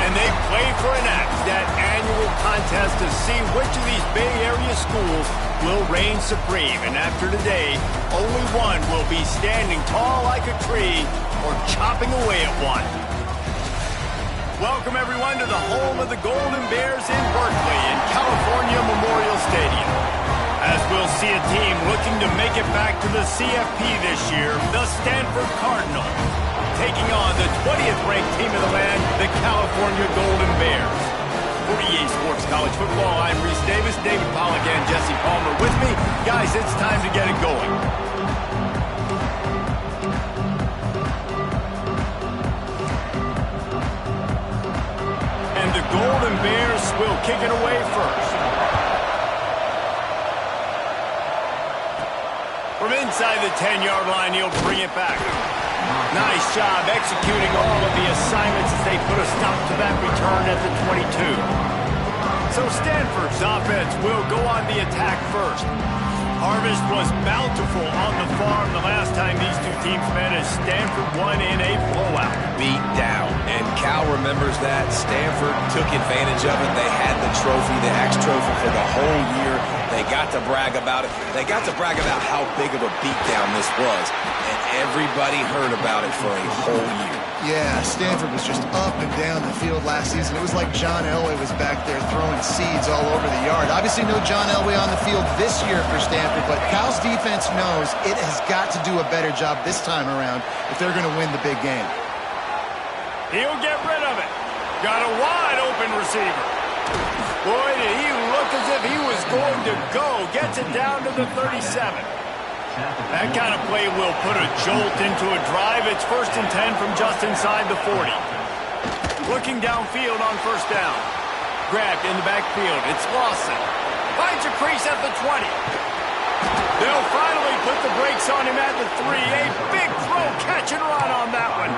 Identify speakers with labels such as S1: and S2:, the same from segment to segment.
S1: And they play for an axe, that annual contest to see which of these Bay Area schools will reign supreme. And after today, only one will be standing tall like a tree or chopping away at one. Welcome, everyone, to the home of the Golden Bears in Berkeley in California Memorial Stadium. As we'll see a team looking to make it back to the CFP this year, the Stanford Cardinals, taking on the 20th ranked team in the land, the California Golden Bears. For EA Sports College Football, I'm Reese Davis, David Pollack, and Jesse Palmer with me. Guys, it's time to get it going. And the Golden Bears will kick it away first. From inside the 10-yard line, he'll bring it back. Nice job executing all of the assignments as they put a stop to that return at the 22. So Stanford's offense will go on the attack first. Harvest was bountiful on the farm the last time these two teams met as Stanford won in a blowout.
S2: Beat down. And Cal remembers that. Stanford took advantage of it. They had the trophy, the X trophy for the whole year. They got to brag about it. They got to brag about how big of a beatdown this was. And everybody heard about it for a whole year.
S3: Yeah, Stanford was just up and down the field last season. It was like John Elway was back there throwing seeds all over the yard. Obviously no John Elway on the field this year for Stanford, but Cal's defense knows it has got to do a better job this time around if they're going to win the big game.
S1: He'll get rid of it. Got a wide open receiver. Boy, did he look as if he was going to go. Gets it down to the 37. That kind of play will put a jolt into a drive. It's 1st and 10 from just inside the 40. Looking downfield on first down. Grabbed in the backfield. It's Lawson. Finds a crease at the 20. They'll finally put the brakes on him at the 3. A big throw, catch and run on that one.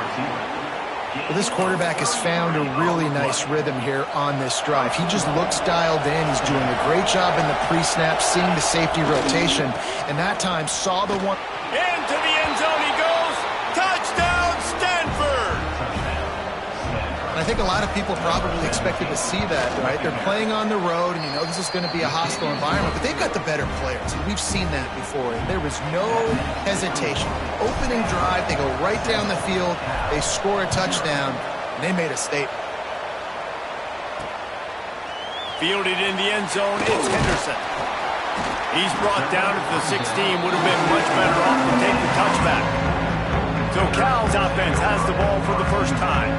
S3: Well, this quarterback has found a really nice rhythm here on this drive. He just looks dialed in. He's doing a great job in the pre-snap, seeing the safety rotation, and that time saw the one.
S1: Into the end zone he goes. Touchdown, Stanford!
S3: I think a lot of people probably expected to see that, right? They're playing on the road, and you know this is going to be a hostile environment, but they've got the better players, and we've seen that before. And there was no hesitation. Opening drive, they go right down the field, they score a touchdown, and they made a statement.
S1: Fielded in the end zone, it's Henderson. He's brought down at the 16, would have been much better off to take the touchback. So Cal's offense has the ball for the first time.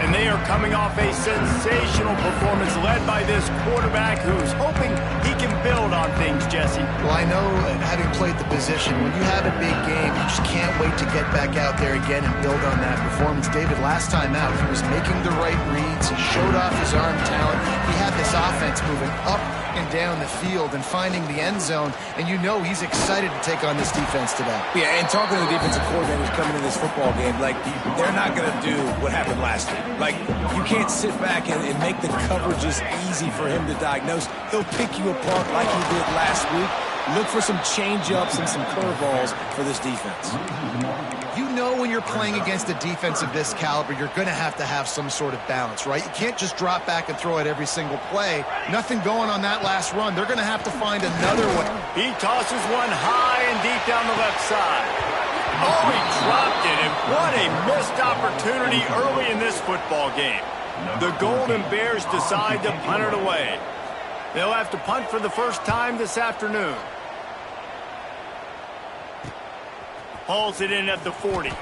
S1: And they are coming off a sensational performance led by this quarterback who's hoping he can build on things, Jesse.
S3: Well, I know, having played the position, when you have a big game, you just can't wait to get back out there again and build on that performance. David, last time out, he was making the right reads. He showed off his arm talent. He had this offense moving up and down the field and finding the end zone, and you know he's excited to take on this defense today.
S2: Yeah, and talking to the defensive coordinators coming in this football game, like, they're not going to do what happened last week. Like, you can't sit back and make the coverages easy for him to diagnose. He'll pick you apart like he did last week. Look for some change-ups and some curveballs for this defense.
S3: You know when you're playing against a defense of this caliber, you're going to have some sort of balance, right? You can't just drop back and throw it every single play. Nothing going on that last run. They're going to have to find another one.
S1: He tosses one high and deep down the left side. Oh, he dropped it, and what a missed opportunity early in this football game. The Golden Bears decide to punt it away. They'll have to punt for the first time this afternoon. Hauls it in at the 40. The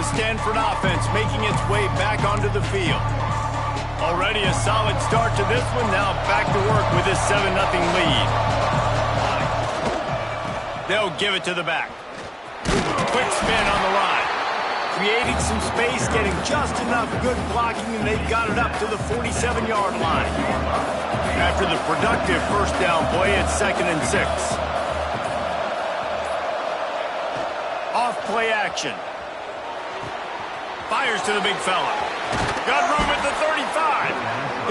S1: Stanford offense making its way back onto the field. Already a solid start to this one. Now back to work with this 7-0 lead. They'll give it to the back. Quick spin on the line. Creating some space, getting just enough good blocking, and they've got it up to the 47-yard line. After the productive first down play, it's 2nd and 6. Off play action. Fires to the big fella. Got room at the 35.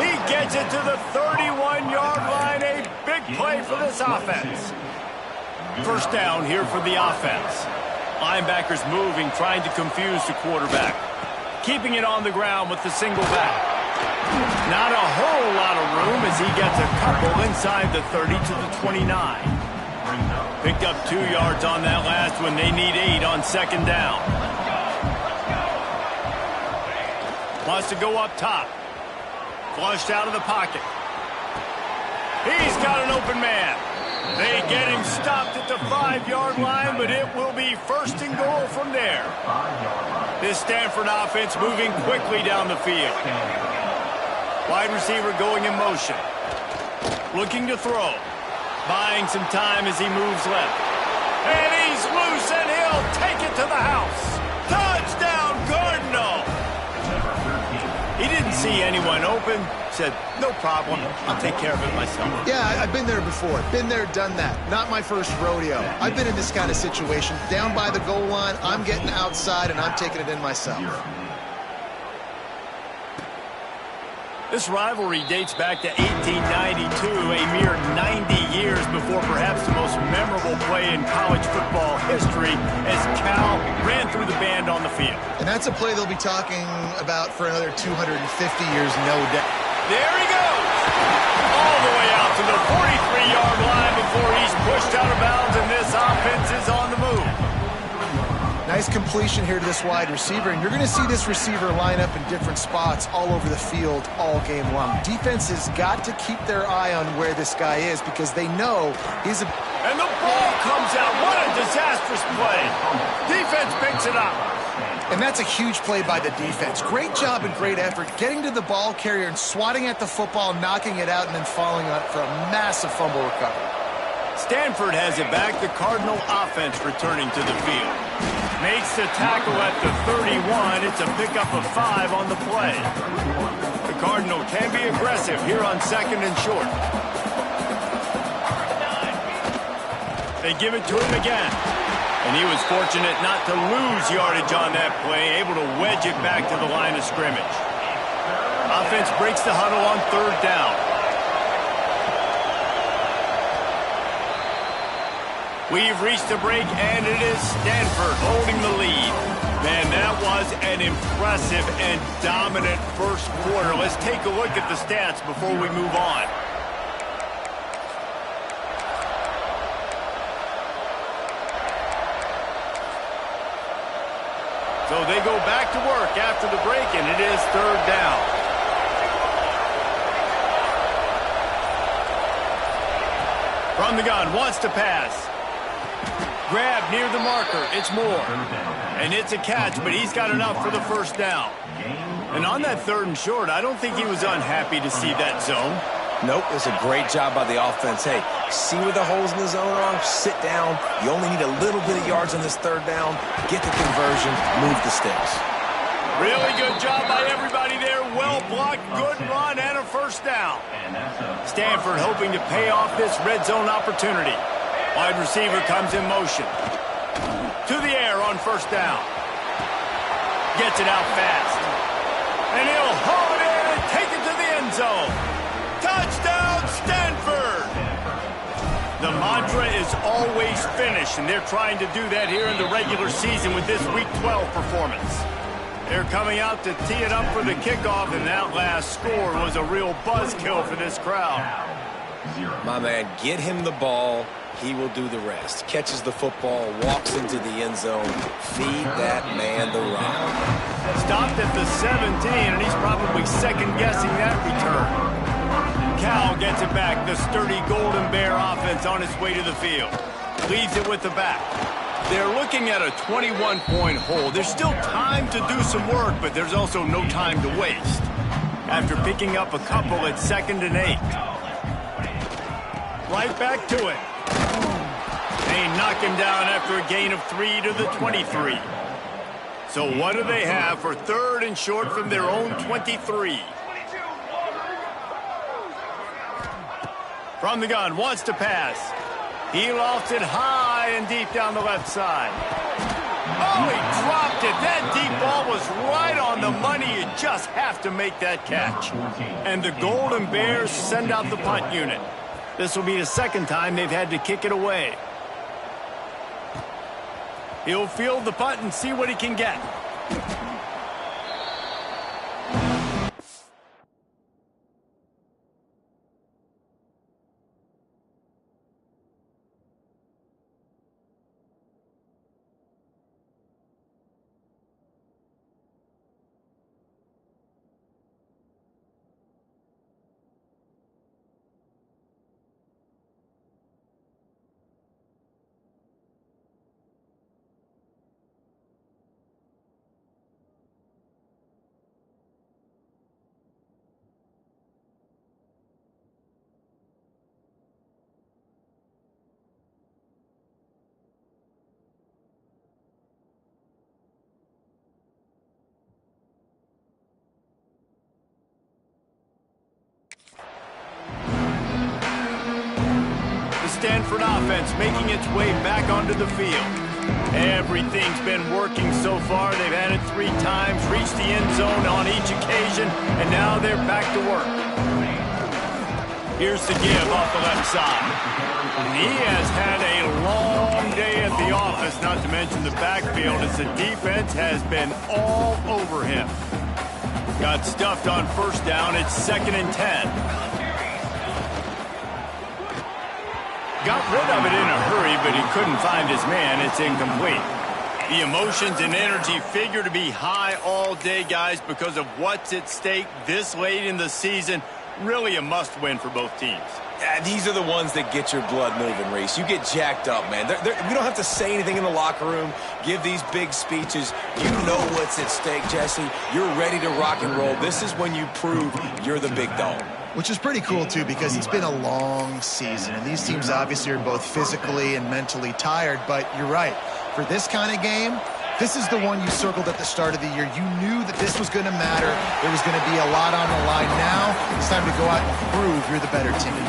S1: He gets it to the 31-yard line. A big play for this offense. First down here for the offense. Linebackers moving, trying to confuse the quarterback. Keeping it on the ground with the single back. Not a whole lot of room as he gets a couple inside the 30 to the 29. Picked up 2 yards on that last one. They need 8 on second down. Wants to go up top. Flushed out of the pocket. He's got an open man. They get him stopped at the 5-yard line, but it will be first and goal from there. This Stanford offense moving quickly down the field. Wide receiver going in motion. Looking to throw. Buying some time as he moves left. And he's loose, and he'll take it to the house. Touchdown, Cardinal! He didn't see anyone open. Said, no problem. I'll take care of it myself.
S3: Yeah, I've been there before. Been there, done that. Not my first rodeo. I've been in this kind of situation. Down by the goal line, I'm getting outside, and I'm taking it in myself.
S1: This rivalry dates back to 1892, a mere 90 years before perhaps the most memorable play in college football history as Cal ran through the band on the field.
S3: And that's a play they'll be talking about for another 250 years, no doubt.
S1: There he goes! All the way out to the 43-yard line before he's pushed out of bounds, and this offense is on the move.
S3: Nice completion here to this wide receiver, and you're going to see this receiver line up in different spots all over the field all game long. Defense has got to keep their eye on where this guy is because they know he's a...
S1: And the ball comes out. What a disastrous play. Defense picks it up.
S3: And that's a huge play by the defense. Great job and great effort getting to the ball carrier and swatting at the football, knocking it out, and then falling on it for a massive fumble recovery.
S1: Stanford has it back. The Cardinal offense returning to the field. Makes the tackle at the 31. It's a pickup of 5 on the play. The Cardinal can be aggressive here on second and short. They give it to him again. And he was fortunate not to lose yardage on that play, able to wedge it back to the line of scrimmage. Offense breaks the huddle on third down. We've reached the break, and it is Stanford holding the lead. Man, that was an impressive and dominant first quarter. Let's take a look at the stats before we move on. So they go back to work after the break, and it is third down. From the gun, wants to pass. Grab near the marker. It's Moore. And it's a catch, but he's got enough for the first down. And on that third and short, I don't think he was unhappy to see that zone.
S2: Nope, it's a great job by the offense. Hey, see where the holes in the zone are? Sit down. You only need a little bit of yards on this third down. Get the conversion. Move the sticks.
S1: Really good job by everybody there. Well blocked, good run, and a first down. Stanford hoping to pay off this red zone opportunity. Wide receiver comes in motion. To the air on first down. Gets it out fast. And he'll haul it in and take it to the end zone. Touchdown, Stanford! The mantra is always finish, and they're trying to do that here in the regular season with this Week 12 performance. They're coming out to tee it up for the kickoff, and that last score was a real buzzkill for this crowd.
S2: My man, get him the ball. He will do the rest. Catches the football, walks into the end zone. Feed that man the rock.
S1: Stopped at the 17, and he's probably second-guessing that return. Cal gets it back. The sturdy Golden Bear offense on its way to the field. Leaves it with the back. They're looking at a 21-point hole. There's still time to do some work, but there's also no time to waste. After picking up a couple at 2nd and 8. Right back to it. They knock him down after a gain of 3 to the 23. So what do they have for third and short from their own 23? From the gun, wants to pass. He lofts it high and deep down the left side. Oh, he dropped it. That deep ball was right on the money. You just have to make that catch. And the Golden Bears send out the punt unit. This will be the second time they've had to kick it away. He'll field the punt and see what he can get. Stanford offense making its way back onto the field. Everything's been working so far. They've had it 3 times, reached the end zone on each occasion, and now they're back to work. Here's the give off the left side. He has had a long day at the office, not to mention the backfield, as the defense has been all over him. Got stuffed on first down. It's 2nd and 10. Got rid of it in a hurry, but he couldn't find his man. It's incomplete. The emotions and energy figure to be high all day, guys, because of what's at stake this late in the season. Really a must-win for both teams.
S2: Yeah, these are the ones that get your blood moving, Reese. You get jacked up, man. We don't have to say anything in the locker room, give these big speeches. You know what's at stake, Jesse. You're ready to rock and roll. This is when you prove you're the big dog.
S3: Which is pretty cool, too, because it's been a long season. And these teams obviously are both physically and mentally tired. But you're right. For this kind of game, this is the one you circled at the start of the year. You knew that this was going to matter. There was going to be a lot on the line. Now it's time to go out and prove you're the better team.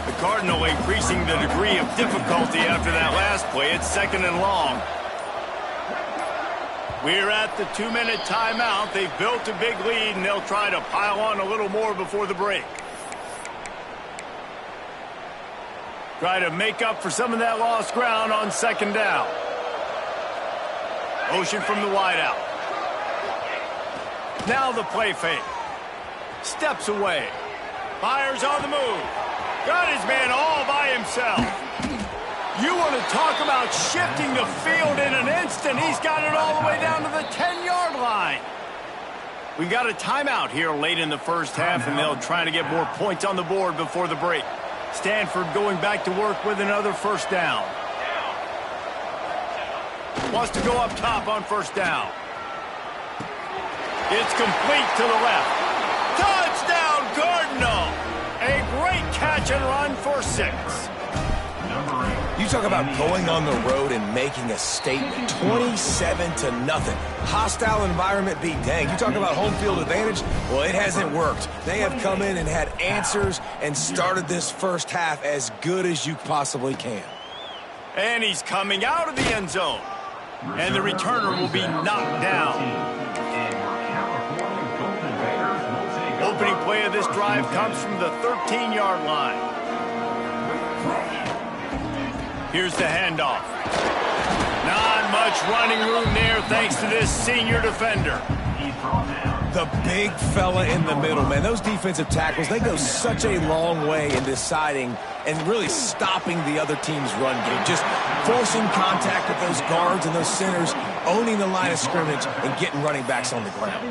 S1: The Cardinal increasing the degree of difficulty after that last play. It's 2nd and long. We're at the 2-minute timeout. They've built a big lead, and they'll try to pile on a little more before the break. Try to make up for some of that lost ground on 2nd down. Motion from the wideout. Now the play fake. Steps away. Fires on the move. Got his man all by himself. You want to talk about shifting the field in an instant. He's got it all the way down to the 10-yard line. We've got a timeout here late in the first half, and they'll try to get more points on the board before the break. Stanford going back to work with another first down. Wants to go up top on first down. It's complete to the left. Touchdown, Cardinal! A great catch and run for 6.
S2: You talk about going on the road and making a statement. 27-0. Hostile environment be dang. You talk about home field advantage? Well, it hasn't worked. They have come in and had answers and started this first half as good as you possibly can.
S1: And he's coming out of the end zone. And the returner will be knocked down. Opening play of this drive comes from the 13-yard line. Here's the handoff. Not much running room there thanks to this senior defender.
S2: The big fella in the middle, man. Those defensive tackles, they go such a long way in deciding and really stopping the other team's run game. Just forcing contact with those guards and those centers, owning the line of scrimmage, and getting running backs on the ground.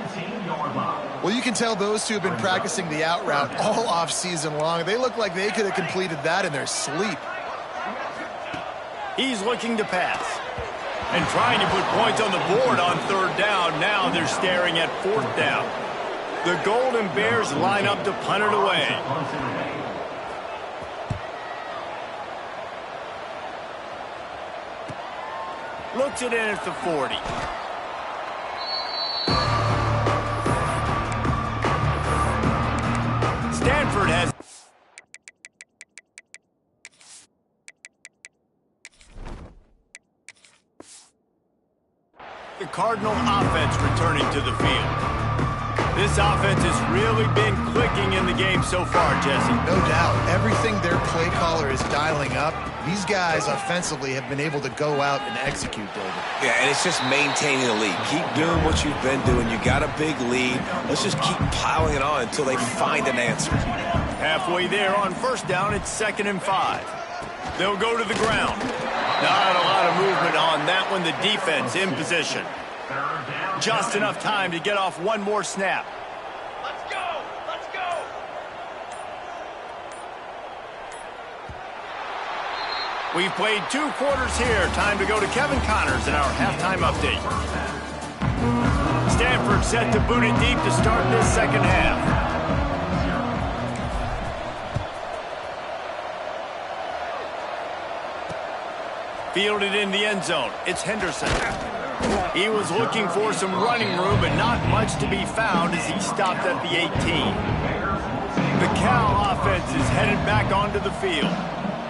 S3: Well, you can tell those two have been practicing the out route all off season long. They look like they could have completed that in their sleep.
S1: He's looking to pass and trying to put points on the board on 3rd down. Now they're staring at 4th down. The Golden Bears line up to punt it away. Looks it in at the 40. Stanford has... The Cardinal offense returning to the field. This offense has really been clicking in the game so far, Jesse.
S3: No doubt. Everything their play caller is dialing up, these guys offensively have been able to go out and execute, David.
S2: Yeah, and it's just maintaining the lead. Keep doing what you've been doing. You got a big lead. Let's just keep piling it on until they find an answer.
S1: Halfway there on first down, it's 2nd and 5. They'll go to the ground. Not a lot of movement on that one. The defense in position. Just enough time to get off one more snap.
S4: Let's go! Let's go!
S1: We've played 2 quarters here. Time to go to Kevin Connors in our halftime update. Stanford set to boot it deep to start this second half. Fielded in the end zone. It's Henderson. He was looking for some running room, but not much to be found as he stopped at the 18. The Cal offense is headed back onto the field.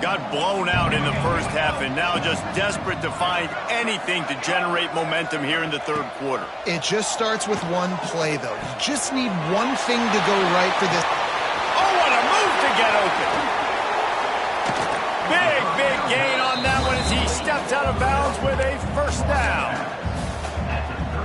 S1: Got blown out in the first half and now just desperate to find anything to generate momentum here in the third quarter.
S3: It just starts with one play, though. You just need one thing to go right for this.
S1: Oh, what a move to get open. Big gain on that one as he steps out of bounds with a first down.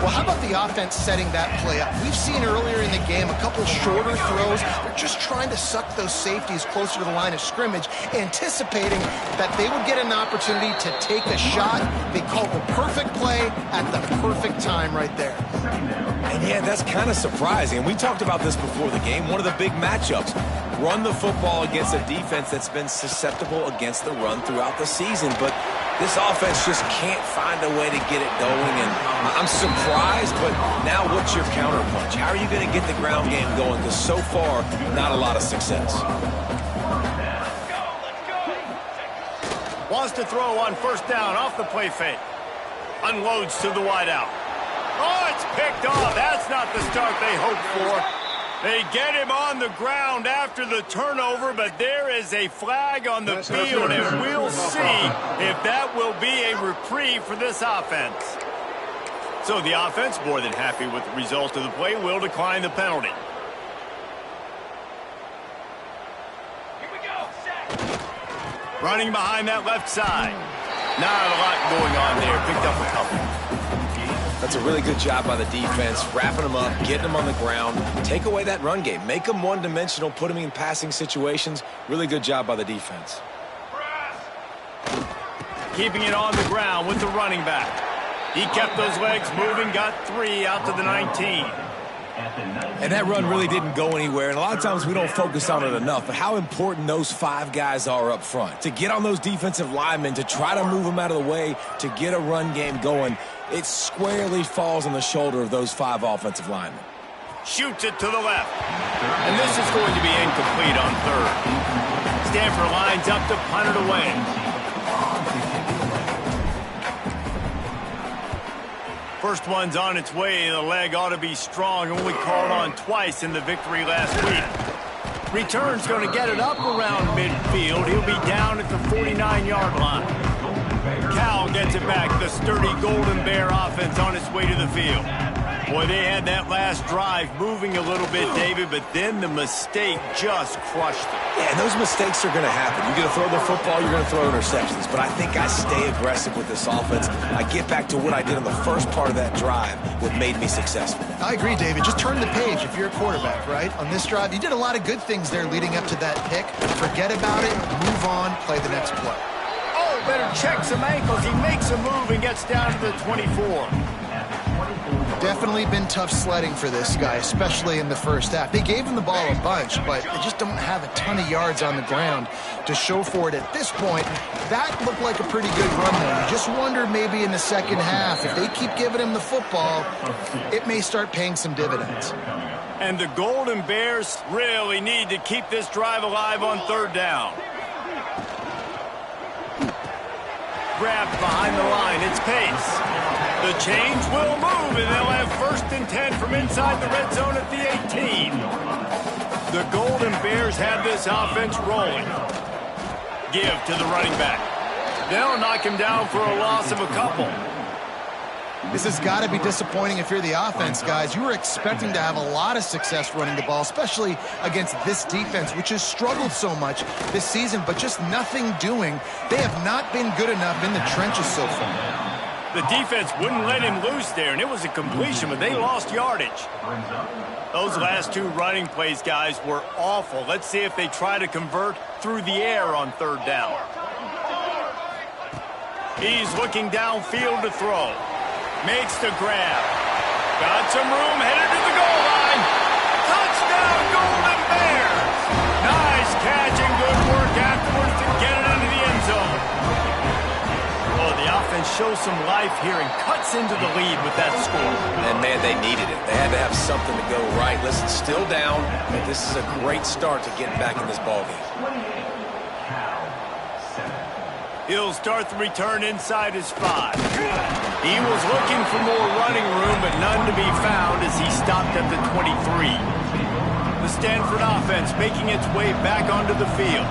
S3: Well, how about the offense setting that play up? We've seen earlier in the game a couple shorter throws. They're just trying to suck those safeties closer to the line of scrimmage, anticipating that they would get an opportunity to take a shot. They called the perfect play at the perfect time right there.
S2: And yeah, that's kind of surprising. And we talked about this before the game. One of the big matchups. Run the football against a defense that's been susceptible against the run throughout the season. But this offense just can't find a way to get it going. And I'm surprised, but now what's your counterpunch? How are you going to get the ground game going? Because so far, not a lot of success.
S1: Wants to throw on first down off the play fake. Unloads to the wideout. Oh, it's picked off. That's not the start they hoped for. They get him on the ground after the turnover, but there is a flag on the field, and we'll see if that will be a reprieve for this offense. So the offense, more than happy with the result of the play, will decline the penalty.
S4: Here we go, sack.
S1: Running behind that left side. Not a lot going on there. Picked up a couple.
S2: That's a really good job by the defense, wrapping them up, getting them on the ground. Take away that run game. Make them one-dimensional, put them in passing situations. Really good job by the defense.
S1: Keeping it on the ground with the running back. He kept those legs moving, got 3 out to the 19.
S2: And that run really didn't go anywhere, and a lot of times we don't focus on it enough, but how important those 5 guys are up front. To get on those defensive linemen, to try to move them out of the way, to get a run game going, it squarely falls on the shoulder of those 5 offensive linemen.
S1: Shoots it to the left. And this is going to be incomplete on third. Stanford lines up to punt it away. First one's on its way. The leg ought to be strong. Only called on twice in the victory last week. Return's going to get it up around midfield. He'll be down at the 49-yard line. Cal gets it back. The sturdy Golden Bear offense on its way to the field. Boy, they had that last drive moving a little bit, David, but then the mistake just crushed them.
S2: Yeah, and those mistakes are going to happen. You're going to throw the football, you're going to throw interceptions. But I think I stay aggressive with this offense. I get back to what I did in the first part of that drive, what made me successful.
S3: I agree, David. Just turn the page if you're a quarterback, right? On this drive, you did a lot of good things there leading up to that pick. Forget about it, move on, play the next play.
S1: Oh, better check some ankles. He makes a move and gets down to the 24.
S3: Definitely been tough sledding for this guy, especially in the first half. They gave him the ball a bunch, but they just don't have a ton of yards on the ground to show for it at this point. That looked like a pretty good run, though. You just wonder maybe in the second half, if they keep giving him the football, it may start paying some dividends.
S1: And the Golden Bears really need to keep this drive alive on third down. Grabbed behind the line. It's Pace. The change will move, and they'll have 1st and 10 from inside the red zone at the 18. The Golden Bears have this offense rolling. Give to the running back. They'll knock him down for a loss of a couple.
S3: This has got to be disappointing if you're the offense, guys. You were expecting to have a lot of success running the ball, especially against this defense, which has struggled so much this season, but just nothing doing. They have not been good enough in the trenches so far.
S1: The defense wouldn't let him loose there, and it was a completion, but they lost yardage. Those last two running plays, guys, were awful. Let's see if they try to convert through the air on third down. He's looking downfield to throw. Makes the grab. Got some room, headed to the goal line. Touchdown, Golden Bears! Nice catch and good work afterwards to get it into the end zone. Oh, the offense shows some life here and cuts into the lead with that score.
S2: And, man, they needed it. They had to have something to go right. Listen, still down, but this is a great start to getting back in this ballgame.
S1: He'll start the return inside his 5. He was looking for more running room, but none to be found as he stopped at the 23. The Stanford offense making its way back onto the field.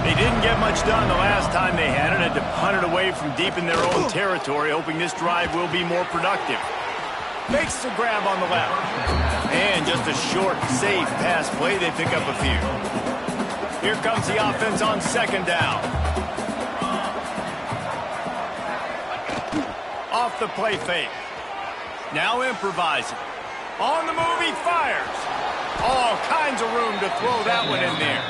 S1: They didn't get much done the last time they had it, had to punt it away from deep in their own territory, hoping this drive will be more productive. Makes the grab on the left. And just a short, safe pass play, they pick up a few. Here comes the offense on second down. Off the play fake. Now improvising. On the move, he fires. All kinds of room to throw that one in there.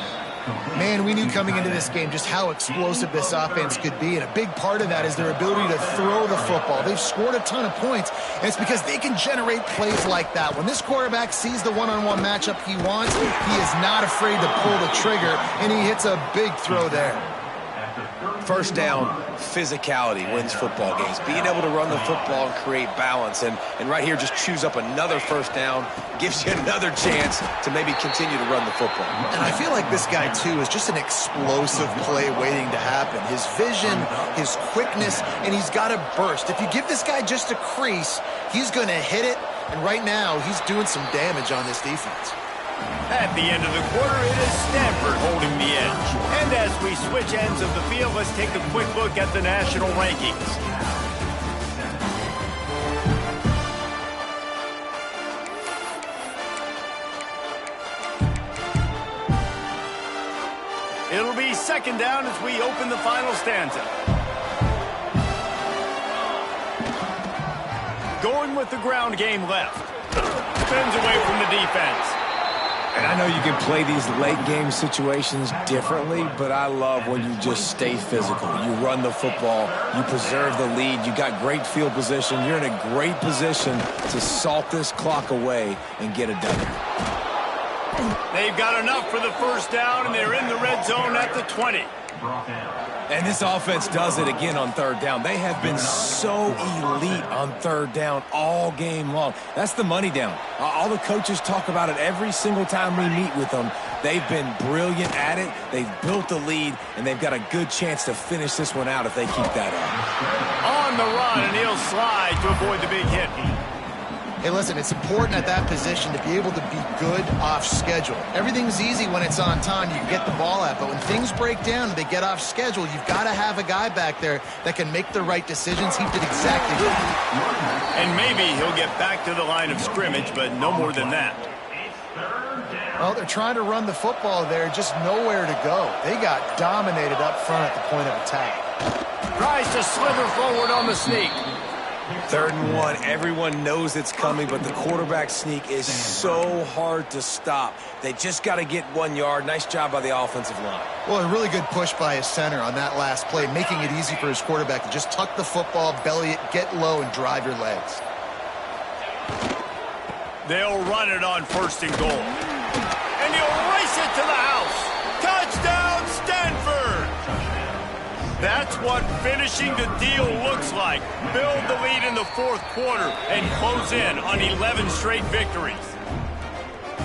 S3: Man, we knew coming into this game just how explosive this offense could be, and a big part of that is their ability to throw the football. They've scored a ton of points, and it's because they can generate plays like that. When this quarterback sees the one-on-one matchup he wants, he is not afraid to pull the trigger, and he hits a big throw there.
S2: First down, physicality wins football games. Being able to run the football and create balance. And right here, just choose up another first down, gives you another chance to maybe continue to run the football.
S3: And I feel like this guy, too, is just an explosive play waiting to happen. His vision, his quickness, and he's got a burst. If you give this guy just a crease, he's going to hit it. And right now, he's doing some damage on this defense.
S1: At the end of the quarter, it is Stanford holding the edge. And as we switch ends of the field, let's take a quick look at the national rankings. It'll be second down as we open the final stanza. Going with the ground game left. Spins away from the defense.
S2: And I know you can play these late game situations differently, but I love when you just stay physical. You run the football, you preserve the lead, you got great field position, you're in a great position to salt this clock away and get it done.
S1: They've got enough for the first down, and they're in the red zone at the 20.
S2: And this offense does it again on third down. They have been so elite on third down all game long. That's the money down. All the coaches talk about it every single time we meet with them. They've been brilliant at it. They've built the lead, and they've got a good chance to finish this one out if they keep that up.
S1: On the run, and he'll slide to avoid the big hit.
S3: Hey, listen, it's important at that position to be able to be good off schedule. Everything's easy when it's on time. You can get the ball out. But when things break down and they get off schedule, you've got to have a guy back there that can make the right decisions. He did exactly that.
S1: And maybe he'll get back to the line of scrimmage, but no more than that.
S3: Well, they're trying to run the football there, just nowhere to go. They got dominated up front at the point of attack.
S1: Tries to slither forward on the sneak.
S2: 3rd and 1, everyone knows it's coming, but the quarterback sneak is so hard to stop. They just got to get 1 yard. Nice job by the offensive line.
S3: Well, a really good push by his center on that last play, making it easy for his quarterback to just tuck the football, belly it, get low, and drive your legs.
S1: They'll run it on 1st and goal. And he'll race it to the house. Touchdown, Stanford! That's what finishing the deal looks like. Build the lead in the 4th quarter and close in on 11 straight victories.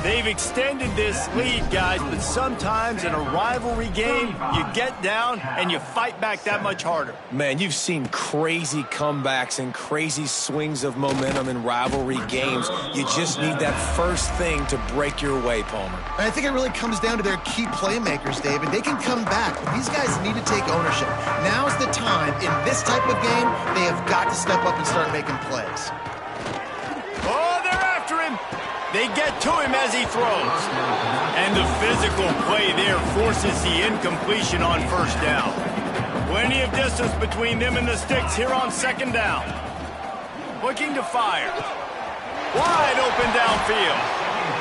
S1: They've extended this lead, guys, but sometimes in a rivalry game, you get down and you fight back that much harder.
S2: Man, you've seen crazy comebacks and crazy swings of momentum in rivalry games. You just need that first thing to break your way, Palmer.
S3: And I think it really comes down to their key playmakers, David. They can come back, but these guys need to take ownership. Now's the time. In this type of game, they have got to step up and start making plays.
S1: Oh, they're after him. They get to him as he throws. And the physical play there forces the incompletion on first down. Plenty of distance between them and the sticks here on second down. Looking to fire. Wide open downfield.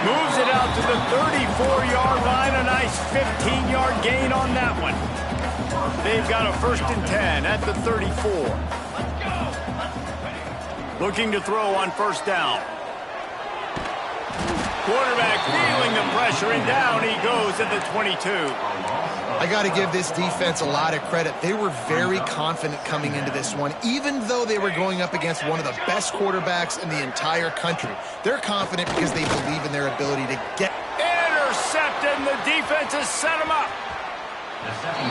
S1: Moves it out to the 34-yard line. A nice 15-yard gain on that one. They've got a 1st and 10 at the 34. Looking to throw on first down. Quarterback feeling the pressure, and down he goes at the 22.
S3: I got to give this defense a lot of credit. They were very confident coming into this one, even though they were going up against one of the best quarterbacks in the entire country. They're confident because they believe in their ability to get...
S1: Intercepted, and the defense has set him up.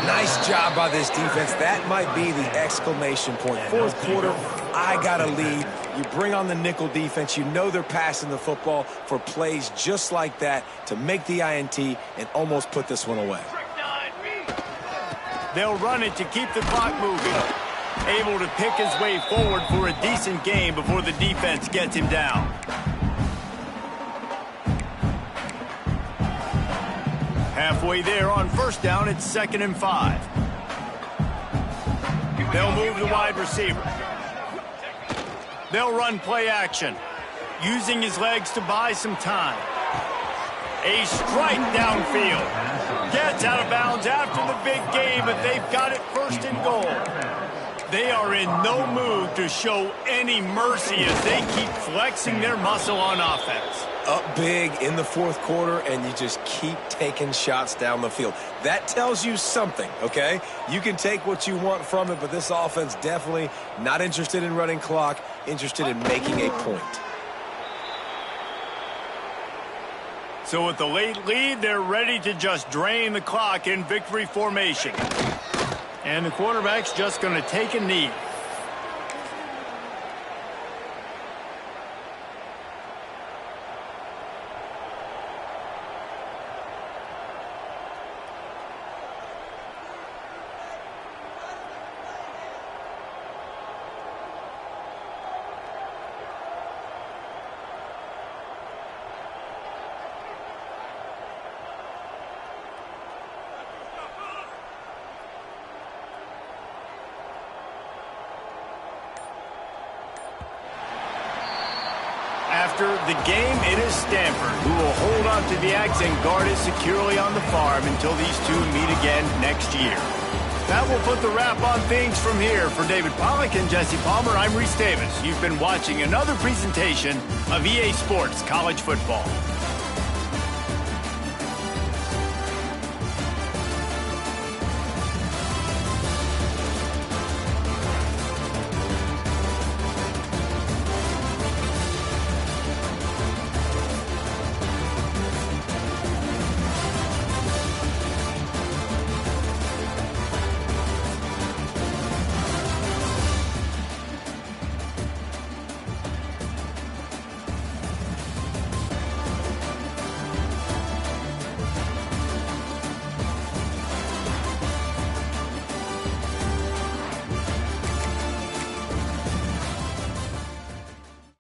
S2: Nice job by this defense. That might be the exclamation point. Fourth quarter, I got a lead. You bring on the nickel defense. You know they're passing the football for plays just like that to make the INT and almost put this one away.
S1: They'll run it to keep the clock moving. Able to pick his way forward for a decent game before the defense gets him down. Halfway there on first down, it's 2nd and 5. They'll move the wide receiver. They'll run play action, using his legs to buy some time. A strike downfield. Gets out of bounds after the big game, but they've got it 1st and goal. They are in no mood to show any mercy as they keep flexing their muscle on offense.
S2: Up big in the fourth quarter, and you just keep taking shots down the field. That tells you something, okay? You can take what you want from it, but this offense definitely not interested in running clock, interested in making a point.
S1: So with the late lead, they're ready to just drain the clock in victory formation. And the quarterback's just going to take a knee. After the game, it is Stanford who will hold on to the axe and guard it securely on the farm until these two meet again next year. That will put the wrap on things from here. For David Pollack and Jesse Palmer, I'm Reese Davis. You've been watching another presentation of EA Sports College Football.